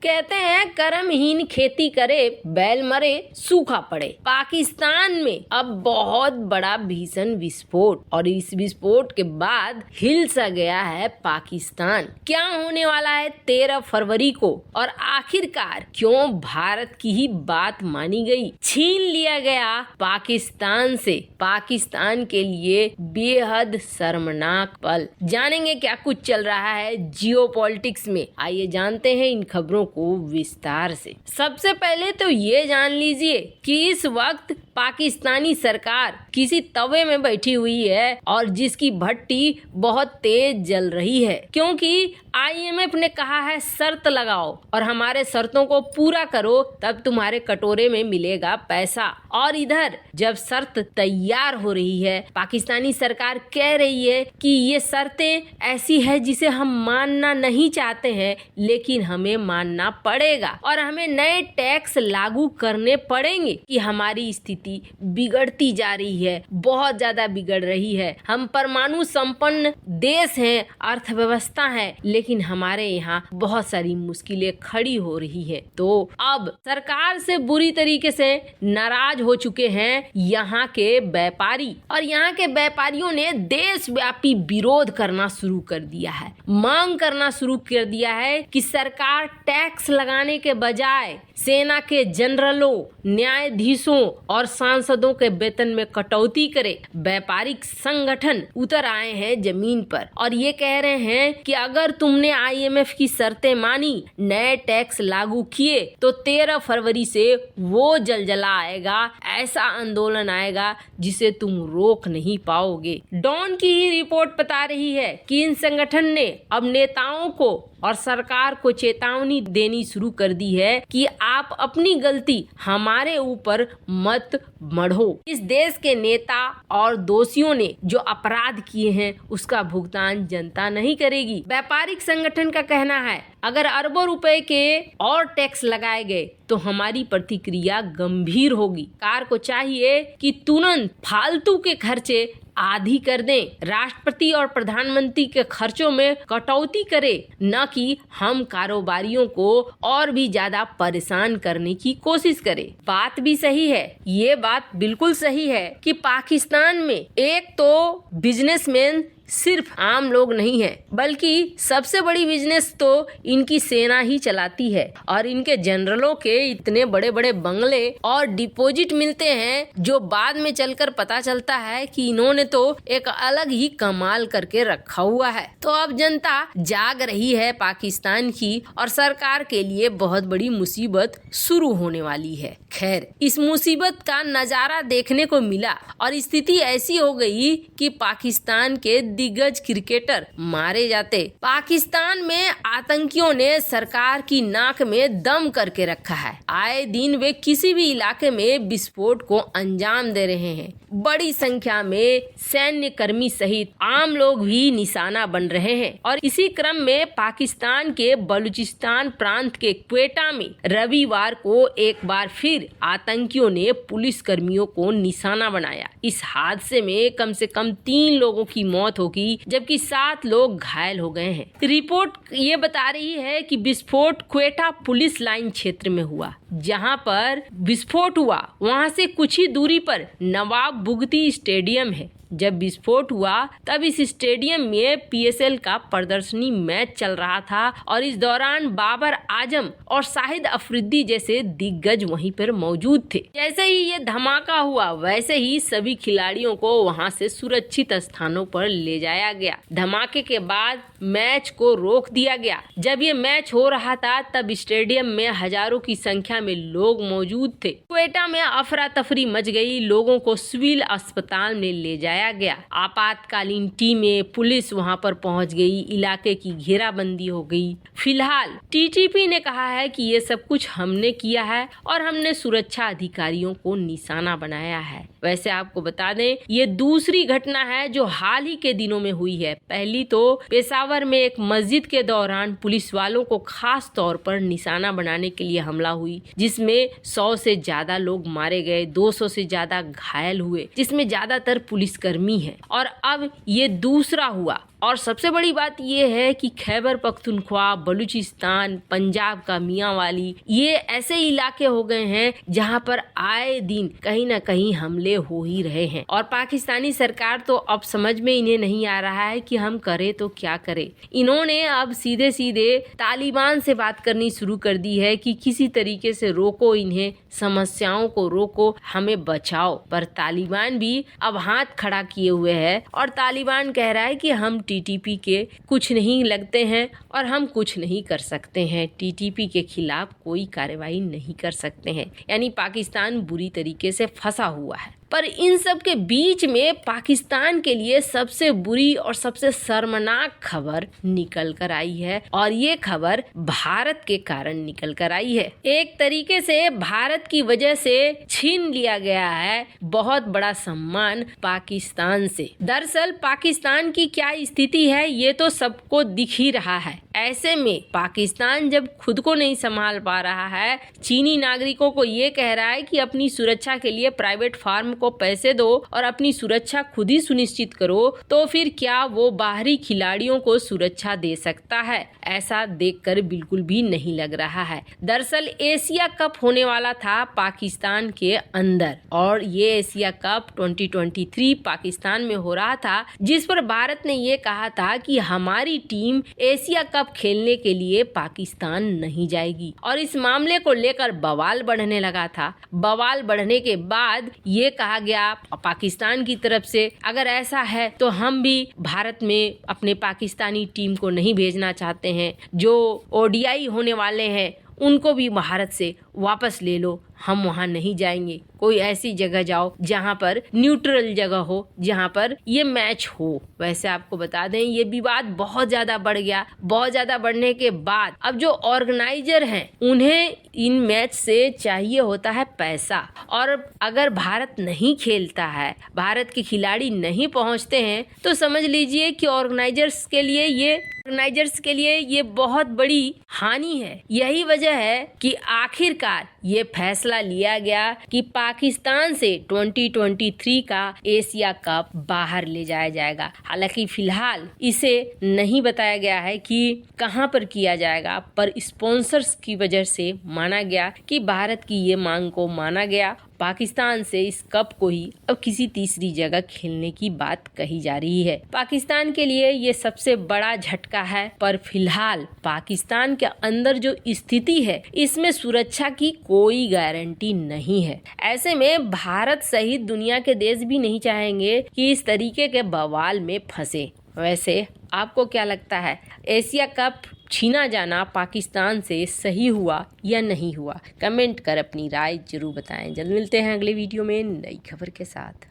कहते हैं कर्महीन खेती करे, बैल मरे सूखा पड़े। पाकिस्तान में अब बहुत बड़ा भीषण विस्फोट, और इस विस्फोट के बाद हिल सा गया है पाकिस्तान। क्या होने वाला है 13 फरवरी को, और आखिरकार क्यों भारत की ही बात मानी गई, छीन लिया गया पाकिस्तान से पाकिस्तान के लिए बेहद शर्मनाक पल। जानेंगे क्या कुछ चल रहा है जियोपॉलिटिक्स में, आइए जानते हैं इन खबरों को विस्तार से। सबसे पहले तो ये जान लीजिए कि इस वक्त पाकिस्तानी सरकार किसी तवे में बैठी हुई है और जिसकी भट्टी बहुत तेज जल रही है, क्योंकि IMF ने कहा है शर्त लगाओ और हमारे शर्तों को पूरा करो तब तुम्हारे कटोरे में मिलेगा पैसा। और इधर जब शर्त तैयार हो रही है, पाकिस्तानी सरकार कह रही है कि ये शर्तें ऐसी है जिसे हम मानना नहीं चाहते हैं, लेकिन हमें मानना पड़ेगा और हमें नए टैक्स लागू करने पड़ेंगे कि हमारी स्थिति बिगड़ती जा रही है, बहुत ज्यादा बिगड़ रही है। हम परमाणु संपन्न देश हैं, अर्थव्यवस्था है, लेकिन हमारे यहाँ बहुत सारी मुश्किलें खड़ी हो रही है। तो अब सरकार से बुरी तरीके से नाराज हो चुके हैं यहाँ के व्यापारी, और यहाँ के व्यापारियों ने देशव्यापी विरोध करना शुरू कर दिया है। मांग करना शुरू कर दिया है कि सरकार टैक्स लगाने के बजाय सेना के जनरलों, न्यायाधीशों और सांसदों के वेतन में कटौती करे। व्यापारिक संगठन उतर आए हैं जमीन पर और ये कह रहे हैं कि अगर तुमने IMF की शर्तें मानी, नए टैक्स लागू किए, तो 13 फरवरी से वो जलजला आएगा, ऐसा आंदोलन आएगा जिसे तुम रोक नहीं पाओगे। डॉन की ही रिपोर्ट बता रही है कि इन संगठन ने अब नेताओं को और सरकार को चेतावनी देनी शुरू कर दी है कि आप अपनी गलती हमारे ऊपर मत मढ़ो। इस देश के नेता और दोषियों ने जो अपराध किए हैं उसका भुगतान जनता नहीं करेगी। व्यापारिक संगठन का कहना है अगर अरबों रुपए के और टैक्स लगाए गए तो हमारी प्रतिक्रिया गंभीर होगी। सरकार को चाहिए कि तुरंत फालतू के खर्चे आधी कर दें, राष्ट्रपति और प्रधानमंत्री के खर्चों में कटौती करे, न कि हम कारोबारियों को और भी ज्यादा परेशान करने की कोशिश करें। बात भी सही है, ये बात बिल्कुल सही है कि पाकिस्तान में एक तो बिजनेसमैन सिर्फ आम लोग नहीं है, बल्कि सबसे बड़ी बिजनेस तो इनकी सेना ही चलाती है और इनके जनरलों के इतने बड़े बड़े बंगले और डिपॉजिट मिलते हैं जो बाद में चलकर पता चलता है कि इन्होंने तो एक अलग ही कमाल करके रखा हुआ है। तो अब जनता जाग रही है पाकिस्तान की और सरकार के लिए बहुत बड़ी मुसीबत शुरू होने वाली है। खैर, इस मुसीबत का नजारा देखने को मिला और स्थिति ऐसी हो गई कि पाकिस्तान के दिग्गज क्रिकेटर मारे जाते। पाकिस्तान में आतंकियों ने सरकार की नाक में दम करके रखा है। आए दिन वे किसी भी इलाके में विस्फोट को अंजाम दे रहे हैं। बड़ी संख्या में सैन्य कर्मी सहित आम लोग भी निशाना बन रहे हैं और इसी क्रम में पाकिस्तान के बलूचिस्तान प्रांत के क्वेटा में रविवार को एक बार फिर आतंकियों ने पुलिस कर्मियों को निशाना बनाया। इस हादसे में कम से कम 3 लोगों की मौत होगी जबकि 7 लोग घायल हो गए हैं। रिपोर्ट ये बता रही है कि विस्फोट क्वेटा पुलिस लाइन क्षेत्र में हुआ। जहां पर विस्फोट हुआ वहां से कुछ ही दूरी पर नवाब बुगती स्टेडियम है। जब विस्फोट हुआ तब इस स्टेडियम में PSL का प्रदर्शनी मैच चल रहा था और इस दौरान बाबर आजम और शाहिद अफरीदी जैसे दिग्गज वहीं पर मौजूद थे। जैसे ही ये धमाका हुआ वैसे ही सभी खिलाड़ियों को वहां से सुरक्षित स्थानों पर ले जाया गया। धमाके के बाद मैच को रोक दिया गया। जब ये मैच हो रहा था तब स्टेडियम में हजारों की संख्या में लोग मौजूद थे। क्वेटा में अफरा तफरी मच गई। लोगों को सिविल अस्पताल में ले जाया गया। आपातकालीन टीमें, पुलिस वहां पर पहुंच गई। इलाके की घेराबंदी हो गई। फिलहाल TTP ने कहा है कि ये सब कुछ हमने किया है और हमने सुरक्षा अधिकारियों को निशाना बनाया है। वैसे आपको बता दें ये दूसरी घटना है जो हाल ही के दिनों में हुई है। पहली तो पेशावर में एक मस्जिद के दौरान पुलिस वालों को खास तौर पर निशाना बनाने के लिए हमला हुई जिसमें 100 से ज्यादा लोग मारे गए, 200 से ज्यादा घायल हुए जिसमें ज्यादातर पुलिसकर्मी है। और अब ये दूसरा हुआ और सबसे बड़ी बात ये है कि खैबर पख्तूनख्वा, बलूचिस्तान, पंजाब का मियांवाली, ये ऐसे इलाके हो गए हैं जहां पर आए दिन कहीं ना कहीं हमले हो ही रहे हैं। और पाकिस्तानी सरकार तो अब समझ में इन्हें नहीं आ रहा है कि हम करें तो क्या करें। इन्होंने अब सीधे सीधे तालिबान से बात करनी शुरू कर दी है कि किसी तरीके से रोको इन्हें, समस्याओं को रोको, हमें बचाओ। पर तालिबान भी अब हाथ खड़ा किए हुए है और तालिबान कह रहा है कि हम टीटीपी के कुछ नहीं लगते हैं और हम कुछ नहीं कर सकते हैं, टीटीपी के खिलाफ कोई कार्रवाई नहीं कर सकते हैं। यानी पाकिस्तान बुरी तरीके से फंसा हुआ है। पर इन सब के बीच में पाकिस्तान के लिए सबसे बुरी और सबसे शर्मनाक खबर निकल कर आई है और ये खबर भारत के कारण निकल कर आई है। एक तरीके से भारत की वजह से छीन लिया गया है बहुत बड़ा सम्मान पाकिस्तान से। दरअसल पाकिस्तान की क्या स्थिति है ये तो सबको दिख ही रहा है। ऐसे में पाकिस्तान जब खुद को नहीं संभाल पा रहा है, चीनी नागरिकों को ये कह रहा है कि अपनी सुरक्षा के लिए प्राइवेट फार्म को पैसे दो और अपनी सुरक्षा खुद ही सुनिश्चित करो, तो फिर क्या वो बाहरी खिलाड़ियों को सुरक्षा दे सकता है? ऐसा देखकर बिल्कुल भी नहीं लग रहा है। दरअसल एशिया कप होने वाला था पाकिस्तान के अंदर और ये एशिया कप 2023 पाकिस्तान में हो रहा था, जिस पर भारत ने ये कहा था कि हमारी टीम एशिया कप खेलने के लिए पाकिस्तान नहीं जाएगी। और इस मामले को लेकर बवाल बढ़ने लगा था। बवाल बढ़ने के बाद ये कहा गया पाकिस्तान की तरफ से, अगर ऐसा है तो हम भी भारत में अपने पाकिस्तानी टीम को नहीं भेजना चाहते हैं। जो ओडीआई होने वाले हैं उनको भी भारत से वापस ले लो, हम वहाँ नहीं जाएंगे। कोई ऐसी जगह जाओ जहाँ पर न्यूट्रल जगह हो, जहाँ पर ये मैच हो। वैसे आपको बता दें ये विवाद बहुत ज्यादा बढ़ गया। बहुत ज्यादा बढ़ने के बाद अब जो ऑर्गेनाइजर हैं उन्हें इन मैच से चाहिए होता है पैसा, और अगर भारत नहीं खेलता है, भारत के खिलाड़ी नहीं पहुँचते हैं, तो समझ लीजिए कि ऑर्गेनाइजर्स के लिए ये बहुत बड़ी हानि है। यही वजह है कि आखिरकार ये फैसला लिया गया कि पाकिस्तान से 2023 का एशिया कप बाहर ले जाया जाएगा। हालांकि फिलहाल इसे नहीं बताया गया है कि कहां पर किया जाएगा, पर स्पॉन्सर्स की वजह से माना गया कि भारत की ये मांग को माना गया। पाकिस्तान से इस कप को ही अब किसी तीसरी जगह खेलने की बात कही जा रही है। पाकिस्तान के लिए ये सबसे बड़ा झटका है, पर फिलहाल पाकिस्तान के अंदर जो स्थिति है इसमें सुरक्षा की कोई गारंटी नहीं है। ऐसे में भारत सहित दुनिया के देश भी नहीं चाहेंगे कि इस तरीके के बवाल में फंसे। वैसे आपको क्या लगता है, एशिया कप छीना जाना पाकिस्तान से सही हुआ या नहीं हुआ? कमेंट कर अपनी राय जरूर बताएं। जल्द मिलते हैं अगले वीडियो में नई खबर के साथ।